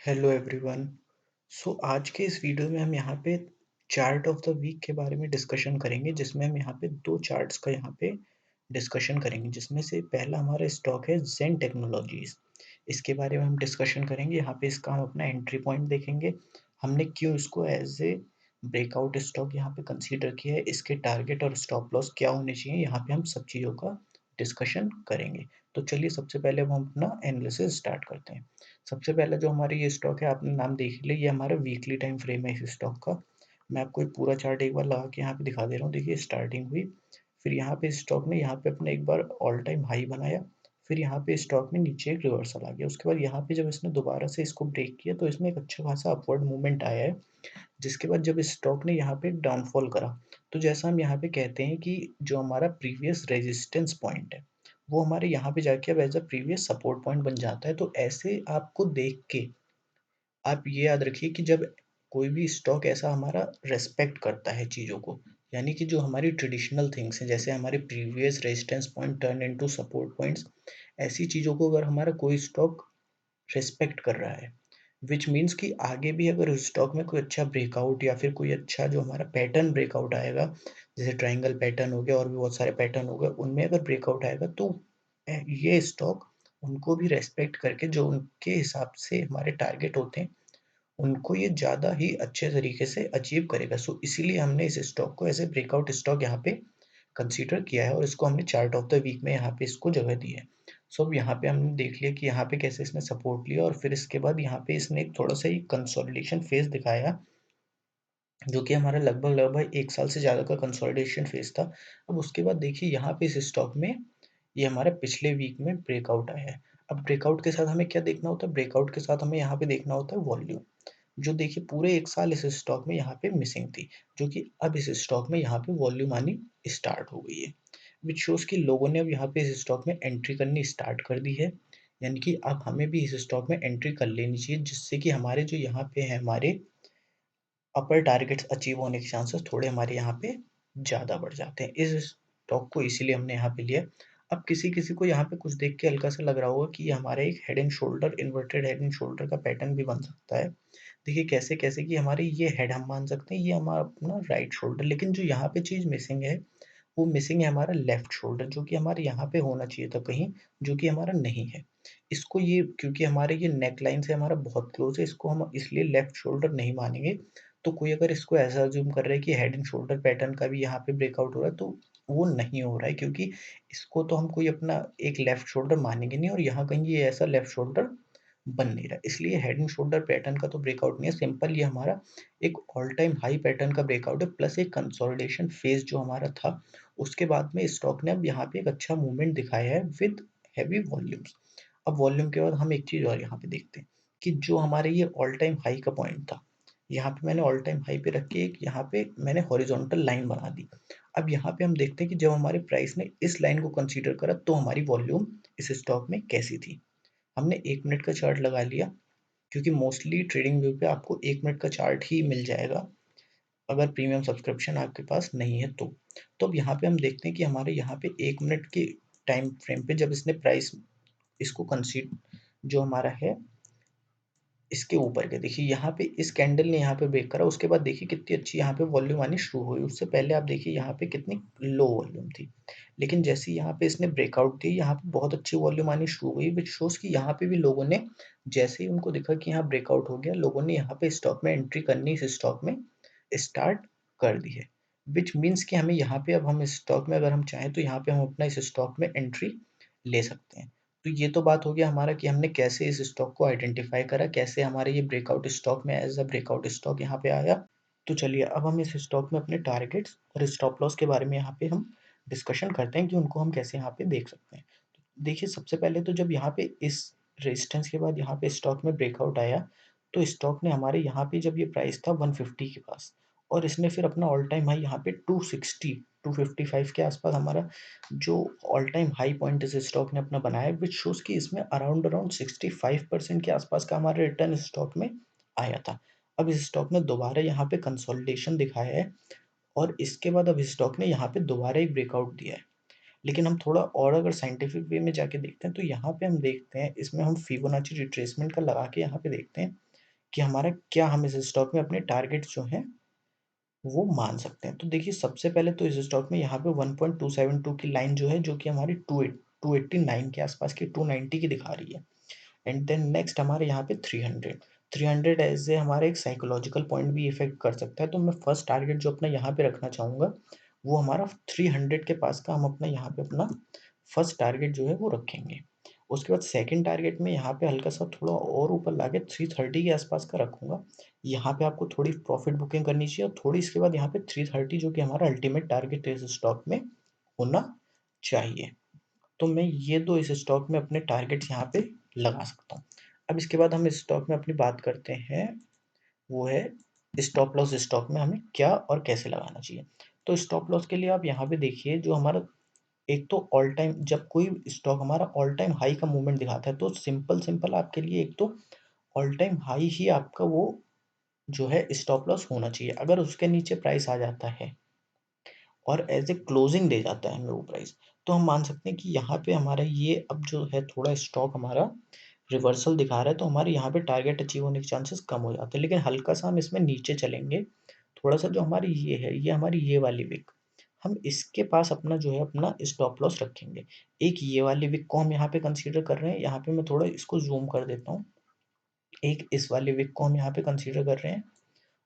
Hello everyone. आज के इस वीडियो में हम यहाँ पे चार्ट ऑफ द वीक के बारे में डिस्कशन करेंगे, जिसमें हम यहाँ पे दो चार्ट्स का यहाँ पे डिस्कशन करेंगे, जिसमें से पहला हमारा स्टॉक है जेन टेक्नोलॉजीज। इसके बारे में हम डिस्कशन करेंगे। यहाँ पे इसका हम अपना एंट्री पॉइंट देखेंगे, हमने क्यों इसको एज ए ब्रेकआउट स्टॉक यहाँ पे कंसीडर किया है, इसके टारगेट और स्टॉप लॉस क्या होने चाहिए, यहाँ पे हम सब चीज़ों का डिस्कशन करेंगे। तो चलिए सबसे पहले हम अपना एनालिसिस स्टार्ट करते हैं। सबसे पहला जो हमारा ये स्टॉक है, आपने नाम देख ही लिया, ये हमारा वीकली टाइम फ्रेम है इस स्टॉक का। मैं आपको एक पूरा चार्ट एक बार लगा के यहाँ पे दिखा दे रहा हूँ। देखिए स्टार्टिंग हुई, फिर यहाँ पे स्टॉक ने यहाँ पे अपने एक बार ऑल टाइम हाई बनाया, फिर यहाँ पे स्टॉक में नीचे एक रिवर्सल आ गया। उसके बाद यहाँ पे जब इसने दोबारा से इसको ब्रेक किया तो इसमें एक अच्छा खासा अपवर्ड मूवमेंट आया है, जिसके बाद जब स्टॉक ने यहाँ पे डाउनफॉल करा, तो जैसा हम यहाँ पे कहते हैं कि जो हमारा प्रीवियस रेजिस्टेंस पॉइंट है, वो हमारे यहाँ पे जाके अब as a previous support point बन जाता है। तो ऐसे आपको देख के आप ये याद रखिए कि जब कोई भी स्टॉक ऐसा हमारा रेस्पेक्ट करता है चीज़ों को, यानी कि जो हमारी ट्रेडिशनल थिंग्स हैं, जैसे हमारे previous resistance point turn into support points, ऐसी चीज़ों को अगर हमारा कोई स्टॉक रिस्पेक्ट कर रहा है, विच मीन्स कि आगे भी अगर उस स्टॉक में कोई अच्छा ब्रेकआउट या फिर कोई अच्छा जो हमारा पैटर्न ब्रेकआउट आएगा, जैसे ट्रायंगल पैटर्न हो गया और भी बहुत सारे पैटर्न हो गए, उनमें अगर ब्रेकआउट आएगा तो ये स्टॉक उनको भी रेस्पेक्ट करके जो उनके हिसाब से हमारे टारगेट होते हैं, उनको ये ज़्यादा ही अच्छे तरीके से अचीव करेगा। इसीलिए हमने इस स्टॉक को एज ए ब्रेकआउट स्टॉक यहाँ पे कंसीडर किया है और इसको हमने चार्ट ऑफ द वीक में यहाँ पे इसको जगह दी है। अब यहाँ पे हमने देख लिया कि यहाँ पे कैसे इसने सपोर्ट लिया और फिर इसके बाद यहाँ पे इसने एक थोड़ा सा ही कंसोलिडेशन फेज दिखाया, जो कि हमारा लगभग लगभग 1 साल से ज़्यादा का कंसोलिडेशन फेज था। अब उसके बाद देखिए यहाँ पे इस स्टॉक में ये हमारा पिछले वीक में ब्रेकआउट आया है। अब ब्रेकआउट के साथ हमें क्या देखना होता है? ब्रेकआउट के साथ हमें यहाँ पे देखना होता है वॉल्यूम, जो देखिए पूरे 1 साल इस स्टॉक में यहाँ पे मिसिंग थी, जो कि अब इस स्टॉक में यहाँ पे वॉल्यूम आनी स्टार्ट हो गई है। व्हिच शोज़ कि लोगों ने अब यहाँ पे इस स्टॉक में एंट्री करनी स्टार्ट कर दी है। यानी कि अब हमें भी इस स्टॉक में एंट्री कर लेनी चाहिए, जिससे कि हमारे जो यहाँ पे हैं हमारे अपर टारगेट्स अचीव होने के चांसेस थोड़े हमारे यहाँ पे ज़्यादा बढ़ जाते हैं। इस स्टॉक को इसीलिए हमने यहाँ पे लिया। अब किसी-किसी को यहाँ पे कुछ देख के हल्का-सा लग रहा होगा कि ये हमारा एक head and shoulder, inverted head and shoulder का पैटर्न भी बन सकता है। देखिए कैसे-कैसे कि हमारी ये हेड हम मान सकते हैं, ये हमारा अपना राइट शोल्डर, लेकिन जो यहाँ पे चीज़ मिसिंग है, वो मिसिंग है हमारा लेफ्ट शोल्डर, जो कि हमारे यहाँ पे होना चाहिए था कहीं, जो कि हमारा नहीं है। इसको ये क्योंकि हमारे ये नेक लाइन से हमारा बहुत क्लोज़ है, इसको हम इसलिए लेफ्ट शोल्डर नहीं मानेंगे। तो कोई अगर इसको ऐसा अज़्यूम कर रहा है कि हेड एंड शोल्डर पैटर्न का भी यहाँ पे ब्रेकआउट हो रहा है, तो वो नहीं हो रहा है, क्योंकि इसको तो हम कोई अपना एक लेफ्ट शोल्डर मानेंगे नहीं और यहाँ कहीं ये ऐसा लेफ्ट शोल्डर बन नहीं रहा है। इसलिए हेड एंड शोल्डर पैटर्न का तो ब्रेकआउट नहीं है, सिंपल ये हमारा एक ऑल टाइम हाई पैटर्न का ब्रेकआउट है, प्लस एक कंसोलिडेशन फेज़ जो हमारा था, उसके बाद में स्टॉक ने अब यहाँ पे एक अच्छा मूवमेंट दिखाया है विद हेवी वॉल्यूम्स। अब वॉल्यूम के बाद हम एक चीज़ और यहाँ पे देखते हैं कि जो हमारे ये ऑल टाइम हाई का पॉइंट था, यहाँ पे मैंने ऑल टाइम हाई पे रख के एक यहाँ पे मैंने हॉरिजॉन्टल लाइन बना दी। अब यहाँ पे हम देखते हैं कि जब हमारे प्राइस ने इस लाइन को कंसीडर करा तो हमारी वॉल्यूम इस स्टॉक में कैसी थी। हमने 1 मिनट का चार्ट लगा लिया, क्योंकि मोस्टली ट्रेडिंग व्यू पे आपको 1 मिनट का चार्ट ही मिल जाएगा, अगर प्रीमियम सब्सक्रिप्शन आपके पास नहीं है तो। तो अब यहाँ पे हम देखते हैं कि हमारे यहाँ पे 1 मिनट के टाइम फ्रेम पे जब इसने प्राइस इसको कंसीड जो हमारा है इसके ऊपर के, देखिए यहाँ पे इस कैंडल ने यहाँ पे ब्रेक करा, उसके बाद देखिए कितनी अच्छी यहाँ पे वॉल्यूम आनी शुरू हुई। उससे पहले आप देखिए यहाँ पे कितनी लो वॉल्यूम थी, लेकिन जैसे ही यहाँ पे इसने ब्रेकआउट दी, यहाँ पे बहुत अच्छी वॉल्यूम आनी शुरू हुई, विच शोज़ कि यहाँ पे भी लोगों ने, जैसे ही उनको दिखा कि यहाँ ब्रेकआउट हो गया, लोगों ने यहाँ पे स्टॉक में एंट्री करनी इस स्टॉक में स्टार्ट कर दी है। विच मीन्स कि हमें यहाँ पे अब हम इस स्टॉक में अगर हम चाहें तो यहाँ पे हम अपना इस स्टॉक में एंट्री ले सकते हैं। तो ये तो बात हो गया हमारा कि हमने कैसे इस स्टॉक को आइडेंटिफ़ाई करा, कैसे हमारे ये ब्रेकआउट स्टॉक में एज़ अ ब्रेकआउट स्टॉक यहाँ पे आया। तो चलिए अब हम इस स्टॉक में अपने टारगेट्स और स्टॉप लॉस के बारे में यहाँ पे हम डिस्कशन करते हैं कि उनको हम कैसे यहाँ पे देख सकते हैं। देखिए सबसे पहले तो जब यहाँ पे इस रेजिस्टेंस के बाद यहाँ पे स्टॉक में ब्रेकआउट आया, तो स्टॉक ने हमारे यहाँ पे जब ये प्राइस था 150 के पास, और इसने फिर अपना ऑल टाइम हाई यहाँ पे 260 255 के आसपास हमारा जो ऑल टाइम हाई पॉइंट इस स्टॉक ने अपना बनाया, विच शोज़ कि इसमें अराउंड अराउंड 65% के आसपास का हमारा रिटर्न इस स्टॉक में आया था। अब इस स्टॉक ने दोबारा यहाँ पे कंसोलिडेशन दिखाया है और इसके बाद अब इस स्टॉक ने यहाँ पे दोबारा एक ब्रेकआउट दिया है। लेकिन हम थोड़ा और अगर साइंटिफिक वे में जाके देखते हैं, तो यहाँ पे हम देखते हैं, इसमें हम फिबोनाची रिट्रेसमेंट का लगा के यहाँ पे देखते हैं, कि हमारा क्या हम इस स्टॉक में अपने टारगेट जो हैं वो मान सकते हैं। तो देखिए सबसे पहले तो इस स्टॉक में यहाँ पे 1.272 की लाइन जो है जो कि हमारी 289 के आसपास की 290 की दिखा रही है। एंड देन नेक्स्ट हमारे यहाँ पे 300 300 एज ए हमारा एक साइकोलॉजिकल पॉइंट भी इफेक्ट कर सकता है। तो मैं फर्स्ट टारगेट जो अपना यहाँ पे रखना चाहूँगा वो हमारा 300 के पास का हम अपना यहाँ पे अपना फर्स्ट टारगेट जो है वो रखेंगे। उसके बाद सेकंड टारगेट में यहाँ पे हल्का सा थोड़ा और ऊपर लाके 330 के आसपास का रखूँगा। यहाँ पे आपको थोड़ी प्रॉफिट बुकिंग करनी चाहिए और थोड़ी इसके बाद यहाँ पे 330 जो कि हमारा अल्टीमेट टारगेट है इस स्टॉक में होना चाहिए। तो मैं ये 2 इस स्टॉक में अपने टारगेट्स यहाँ पे लगा सकता हूँ। अब इसके बाद हम इस स्टॉक में अपनी बात करते हैं, वो है स्टॉप लॉस स्टॉक में हमें क्या और कैसे लगाना चाहिए। तो स्टॉप लॉस के लिए आप यहाँ पे देखिए जो हमारा एक तो ऑल टाइम जब कोई स्टॉक हमारा ऑल टाइम हाई का मूवमेंट दिखाता है तो सिंपल आपके लिए एक तो ऑल टाइम हाई ही आपका वो जो है स्टॉप लॉस होना चाहिए। अगर उसके नीचे प्राइस आ जाता है और एज ए क्लोजिंग दे जाता है हमें वो प्राइस, तो हम मान सकते हैं कि यहाँ पे हमारा ये अब जो है थोड़ा स्टॉक हमारा रिवर्सल दिखा रहा है, तो हमारे यहाँ पे टारगेट अचीव होने के चांसेस कम हो जाते हैं। लेकिन हल्का सा हम इसमें नीचे चलेंगे, थोड़ा सा जो हमारी ये है ये हमारी ये वाली विक, हम इसके पास अपना जो है अपना स्टॉप लॉस रखेंगे। एक ये वाली विक को हम यहाँ पे कंसीडर कर रहे हैं, यहाँ पे मैं थोड़ा इसको जूम कर देता हूँ। एक इस वाली विक को हम यहाँ पे कंसीडर कर रहे हैं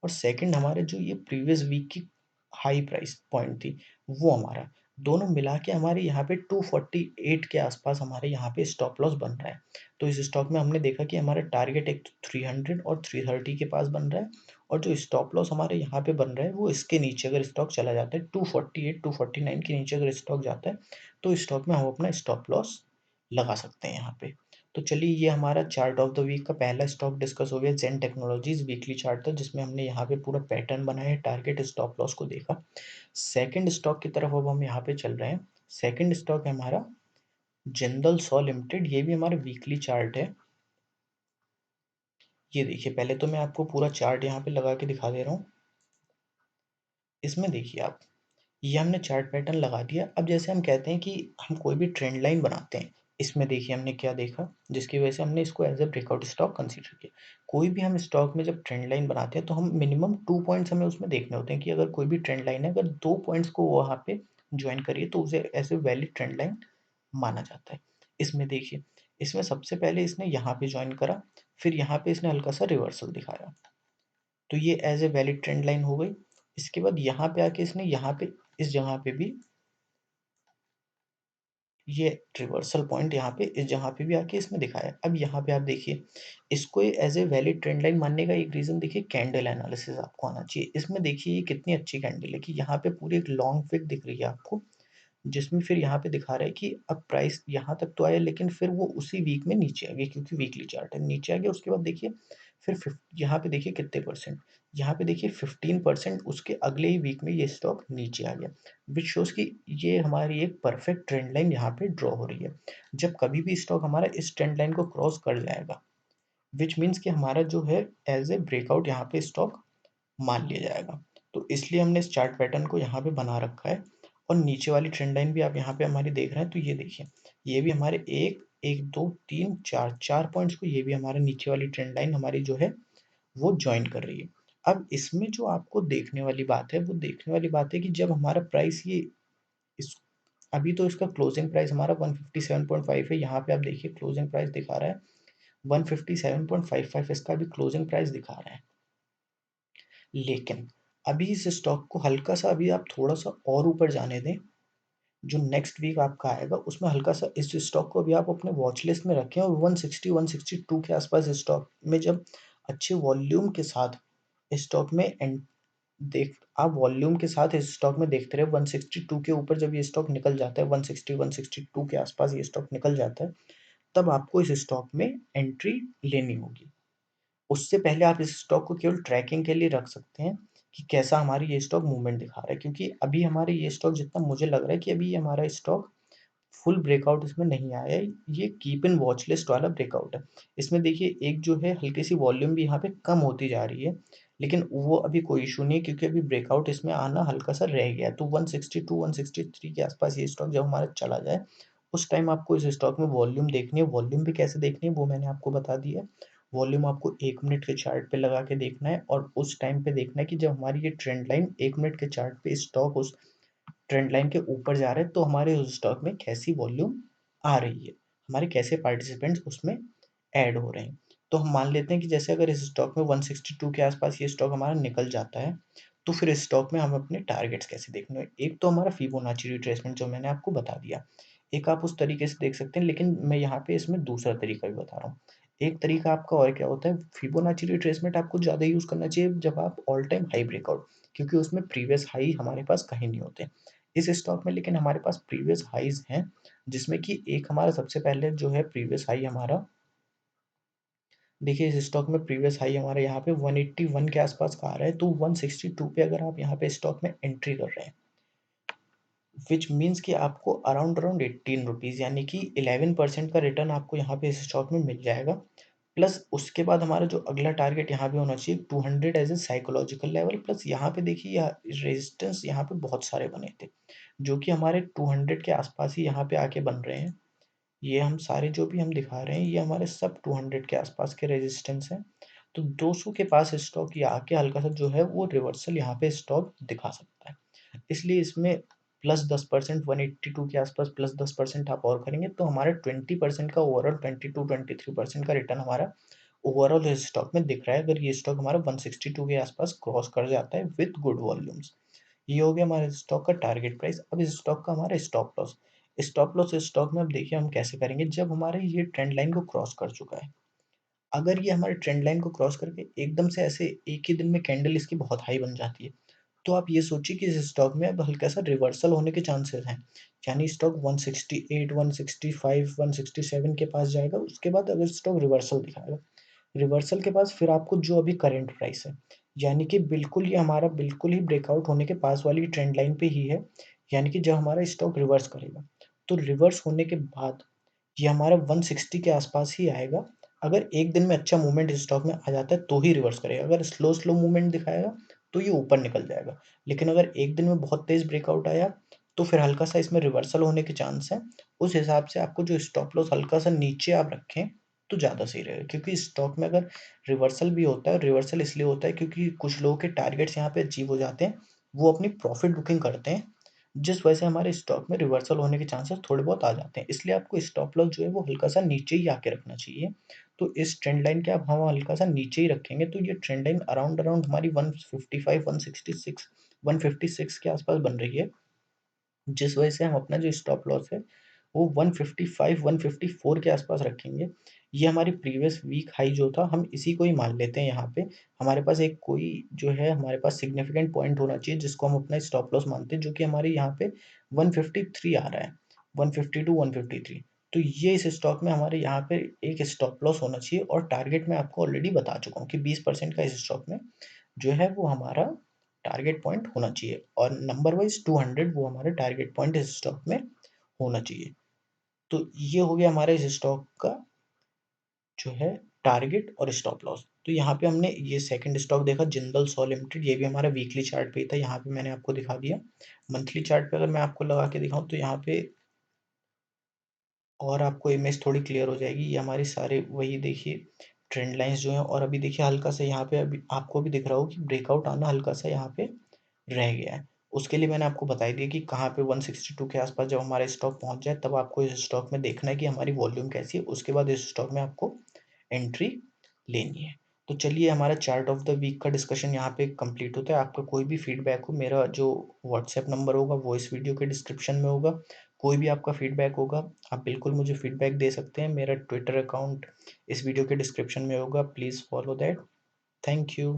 और सेकंड हमारे जो ये प्रीवियस वीक की हाई प्राइस पॉइंट थी वो हमारा दोनों मिला के हमारे यहाँ पे 248 के आसपास हमारे यहाँ पे स्टॉप लॉस बन रहा है। तो इस स्टॉक में हमने देखा कि हमारा टारगेट एक 300 और 330 के पास बन रहा है और जो स्टॉप लॉस हमारे यहाँ पे बन रहा है वो इसके नीचे अगर स्टॉक चला जाता है 248 249 के नीचे अगर स्टॉक जाता है तो स्टॉक में हम अपना स्टॉप लॉस लगा सकते हैं यहाँ पे। तो चलिए ये हमारा चार्ट ऑफ द वीक का पहला स्टॉक डिस्कस हो गया, जेन टेक्नोलॉजीज वीकली चार्ट था जिसमें हमने यहाँ पे पूरा पैटर्न बनाया, टारगेट स्टॉप लॉस को देखा। सेकंड स्टॉक की तरफ अब हम यहाँ पे चल रहे हैं। सेकंड स्टॉक है हमारा जिंदल सॉ लिमिटेड, ये भी हमारा वीकली चार्ट है। ये देखिए पहले तो मैं आपको पूरा चार्ट यहाँ पे लगा के दिखा दे रहा हूँ। इसमें देखिए आप, ये हमने चार्ट पैटर्न लगा दिया। अब जैसे हम कहते हैं कि हम कोई भी ट्रेंड लाइन बनाते हैं, इसमें देखिए हमने क्या देखा जिसकी वजह से हमने इसको as a breakout stock consider किया। कोई भी हम स्टॉक में जब ट्रेंड लाइन बनाते हैं तो हम मिनिमम 2 पॉइंट्स हमें उसमें देखने होते हैं कि अगर कोई भी ट्रेंड लाइन है, अगर 2 पॉइंट्स को वहाँ पे जॉइन करिए तो उसे as a valid trend line माना जाता है। इसमें देखिए, इसमें सबसे पहले इसने यहाँ पे जॉइन करा, फिर यहाँ पे इसने हल्का सा रिवर्सल दिखाया, तो ये as a valid trend line हो गई। इसके बाद यहाँ पे आके इसने यहाँ पे इस जगह पे भी ये रिवर्सल पॉइंट यहाँ पे इस जगह पे भी आके इसमें दिखाया। अब यहाँ पे आप देखिए, इसको as a valid trend line मानने का एक रीजन देखिए, कैंडल एनालिसिस आपको आना चाहिए। इसमें देखिए ये कितनी अच्छी कैंडल है कि यहाँ पे पूरी एक लॉन्ग विक दिख रही है आपको, जिसमें फिर यहाँ पे दिखा रहा है कि अब प्राइस यहाँ तक तो आया लेकिन फिर वो उसी वीक में नीचे आ गया क्योंकि वीकली चार्ट है, नीचे आ गया। उसके बाद देखिए फिर यहाँ पे देखिए कितने परसेंट, यहाँ पे देखिए 15% उसके अगले ही वीक में ये स्टॉक नीचे आ गया, विच शोज कि ये हमारी एक परफेक्ट ट्रेंड लाइन यहाँ पे ड्रॉ हो रही है। जब कभी भी स्टॉक हमारा इस ट्रेंड लाइन को क्रॉस कर जाएगा, विच मीन्स कि हमारा जो है एज ए ब्रेकआउट यहाँ पे स्टॉक मान लिया जाएगा। तो इसलिए हमने इस चार्ट पैटर्न को यहाँ पे बना रखा है। और नीचे वाली ट्रेंड लाइन भी आप यहाँ पे हमारी देख रहे हैं, तो ये देखिए ये भी हमारे एक एक दो तीन चार चार पॉइंट्स को ये भी हमारे नीचे वाली ट्रेंड लाइन हमारी जो है वो ज्वाइन कर रही है। अब इसमें जो आपको देखने वाली बात है वो देखने वाली बात है कि जब हमारा प्राइस ये इस अभी तो इसका क्लोजिंग प्राइस हमारा 157.5 है, यहाँ पे आप देखिए क्लोजिंग प्राइस दिखा रहा है 157.55, इसका भी क्लोजिंग प्राइस दिखा रहा है। लेकिन अभी इस स्टॉक को हल्का सा अभी आप थोड़ा सा और ऊपर जाने दें, जो नेक्स्ट वीक आपका आएगा उसमें हल्का सा इस स्टॉक को भी आप अपने वॉच लिस्ट में रखें और 160 162 के आसपास स्टॉक में जब अच्छे वॉल्यूम के साथ स्टॉक में देख आप वॉल्यूम के साथ इस स्टॉक में देखते रहे 162 के ऊपर जब ये स्टॉक निकल जाता है, 160 162 के आसपास ये स्टॉक निकल जाता है, तब आपको इस स्टॉक में एंट्री लेनी होगी। उससे पहले आप इस स्टॉक को केवल ट्रैकिंग के लिए रख सकते हैं कि कैसा हमारी ये स्टॉक मूवमेंट दिखा रहा है, क्योंकि अभी हमारे ये स्टॉक जितना मुझे लग रहा है कि अभी ये हमारा स्टॉक फुल ब्रेकआउट इसमें नहीं आया है, ये कीप इन वॉच लिस्ट वाला ब्रेकआउट है। इसमें देखिए एक जो है हल्की सी वॉल्यूम भी यहाँ पे कम होती जा रही है, लेकिन वो अभी कोई इशू नहीं है क्योंकि अभी ब्रेकआउट इसमें आना हल्का सा रह गया है। तो 162 163 के आसपास ये स्टॉक जब हमारा चला जाए, उस टाइम आपको इस स्टॉक में वॉल्यूम देखनी है। वॉल्यूम भी कैसे देखनी है वो मैंने आपको बता दिया है। वॉल्यूम आपको 1 मिनट के चार्ट पे लगा के देखना है और उस टाइम पे देखना है कि जब हमारी ये ट्रेंड लाइन 1 मिनट के चार्ट पे स्टॉक उस ट्रेंड लाइन के ऊपर जा रहा है, तो हमारे उस स्टॉक में कैसी वॉल्यूम आ रही है, हमारे कैसे पार्टिसिपेंट्स उसमें ऐड हो रहे हैं। तो हम मान लेते हैं कि जैसे अगर इस स्टॉक में 162 के आसपास ये स्टॉक हमारा निकल जाता है, तो फिर इस स्टॉक में हम अपने टारगेट्स कैसे देखने हैं। एक तो हमारा फिबोनाची रिट्रेसमेंट जो मैंने आपको बता दिया, एक आप उस तरीके से देख सकते हैं, लेकिन मैं यहाँ पे इसमें दूसरा तरीका भी बता रहा हूँ। एक तरीका आपका और क्या होता है, फिबोनाची रिट्रेसमेंट आपको ज़्यादा यूज़ करना चाहिए जब आप ऑल टाइम हाई ब्रेकआउट, क्योंकि उसमें प्रीवियस हाई हमारे पास कहीं नहीं होते। इस स्टॉक में लेकिन हमारे पास प्रीवियस हाईज़ हैं, जिसमें कि एक हमारा सबसे पहले जो है प्रीवियस हाई हमारा, देखिए इस स्टॉक में प्रीवियस हाई हमारे यहाँ पे 181 के आसपास का आ रहा है, तो 162 पे अगर आप यहाँ पे स्टॉक में एंट्री कर रहे हैं, विच मीन्स कि आपको अराउंड अराउंड 18 रुपीज़ यानी कि 11% का रिटर्न आपको यहाँ पे इस स्टॉक में मिल जाएगा। प्लस उसके बाद हमारा जो अगला टारगेट यहाँ पे होना चाहिए 200 as a psychological level, plus यहाँ पे देखिए रेजिस्टेंस यहाँ पे बहुत सारे बने थे, जो कि हमारे 200 के आसपास ही यहाँ पे आके बन रहे हैं। ये हम सारे जो भी हम दिखा रहे हैं, ये हमारे सब 200 के आसपास के रेजिस्टेंस हैं। तो 200 के पास स्टॉक ये आके हल्का-सा जो है वो रिवर्सल यहाँ पे स्टॉक दिखा सकता है। इसलिए इसमें प्लस 10% 182 के आसपास प्लस 10% आप और करेंगे, तो हमारा 20% का ओवरऑल 22-23% का रिटर्न हमारा ओवरऑल इस स्टॉक में दिख रहा है, अगर ये स्टॉक हमारा 162 के आसपास क्रॉस कर जाता है विद गुड वॉल्यूम्स। ये हो गया हमारे स्टॉक का टारगेट प्राइस। अब इस स्टॉक का हमारा स्टॉप लॉस। स्टॉप लॉस इस स्टॉक में अब देखिए हम कैसे करेंगे, जब हमारे ये ट्रेंड लाइन को क्रॉस कर चुका है। अगर ये हमारे ट्रेंड लाइन को क्रॉस करके एकदम से ऐसे एक ही दिन में कैंडल इसकी बहुत हाई बन जाती है, तो आप ये सोचिए कि इस स्टॉक में अब हल्का-सा रिवर्सल होने के चांसेस हैं। यानी स्टॉक 168, 165, 167 के पास जाएगा, उसके बाद अगर स्टॉक रिवर्सल दिखाएगा। रिवर्सल के पास फिर आपको जो अभी करंट प्राइस है, यानी कि बिल्कुल ये हमारा बिल्कुल ही ब्रेकआउट होने के पास वाली ट्रेंड लाइन पे ही है, यानी कि जब हमारा स्टॉक रिवर्स करेगा, तो रिवर्स होने के बाद ये हमारा 160 के आसपास ही आएगा। अगर एक दिन में अच्छा मूवमेंट इस स्टॉक में आ जाता है तो ही रिवर्स करेगा, अगर स्लो मूवमेंट दिखाएगा तो ये ऊपर निकल जाएगा। लेकिन अगर एक दिन में बहुत तेज़ ब्रेकआउट आया, तो फिर हल्का-सा इसमें रिवर्सल होने के चांस हैं। उस हिसाब से आपको जो स्टॉप लॉस हल्का-सा नीचे आप रखें, तो ज़्यादा सही रहेगा, क्योंकि स्टॉक में अगर रिवर्सल भी होता है, रिवर्सल इसलिए होता है क्योंकि कुछ लोगों के टारगेट्स यहाँ पे अचीव हो जाते हैं, वो अपनी प्रॉफ़िट बुकिंग करते हैं, जिस वजह से हमारे स्टॉक में रिवर्सल होने के चांसेस थोड़े बहुत आ जाते हैं। इसलिए आपको स्टॉप लॉस जो है वो हल्का-सा नीचे ही आके रखना चाहिए। तो इस ट्रेंड लाइन के अब हम हल्का-सा नीचे ही रखेंगे, तो ये ट्रेंड लाइन अराउंड अराउंड हमारी 155, 166, 156 के आसपास बन रही है। जिस वजह से हम अपना जो स्टॉप लॉस है, वो 155, 154 के आसपास रखेंगे। ये हमारी प्रीवियस वीक हाई जो था, हम इसी को ही मान लेते हैं यहाँ पे। हमारे पास एक कोई जो है हमारे पास सिग्निफिकेंट पॉइंट होना चाहिए, जिसको हम अपना स्टॉप लॉस मानते हैं, जो कि हमारे यहाँ पे 153 आ रहा है, 152, 153। तो ये इस स्टॉक में हमारे यहाँ पे एक स्टॉप लॉस होना चाहिए, और टारगेट मैं आपको ऑलरेडी बता चुका हूँ कि 20% का इस स्टॉक में जो है वो हमारा टारगेट पॉइंट होना चाहिए, और नंबर वाइज़ 200 वो हमारा टारगेट पॉइंट इस स्टॉक में होना चाहिए। तो ये हो गया हमारे इस स्टॉक का जो है टारगेट और स्टॉप लॉस। तो यहाँ पे हमने ये सेकंड स्टॉक देखा जिंदल सॉ लिमिटेड, ये भी हमारा वीकली चार्ट पे ही था, यहाँ पे मैंने आपको दिखा दिया। मंथली चार्ट पे अगर मैं आपको लगा के दिखाऊँ तो यहाँ पे और आपको इमेज थोड़ी क्लियर हो जाएगी। ये हमारे सारे वही देखिए ट्रेंड लाइन्स जो हैं, और अभी देखिए हल्का-सा यहाँ पे अभी आपको भी दिख रहा होगा कि ब्रेकआउट आना हल्का-सा यहाँ पे रह गया है। उसके लिए मैंने आपको बता ही दिया कि कहाँ पे 162 के आस-पास जब हमारा स्टॉक पहुँच जाए, तब आपको इस स्टॉक में देखना है कि हमारी वॉल्यूम कैसी है, उसके बाद इस स्टॉक में आपको एंट्री लेनी है। तो चलिए हमारा चार्ट ऑफ द वीक का डिस्कशन यहाँ पे कंप्लीट होता है। आपका कोई भी फीडबैक हो, मेरा जो व्हाट्सएप नंबर होगा वो इस वीडियो के डिस्क्रिप्शन में होगा। कोई भी आपका फीडबैक होगा, आप बिल्कुल मुझे फीडबैक दे सकते हैं। मेरा ट्विटर अकाउंट इस वीडियो के डिस्क्रिप्शन में होगा, please follow that. Thank you.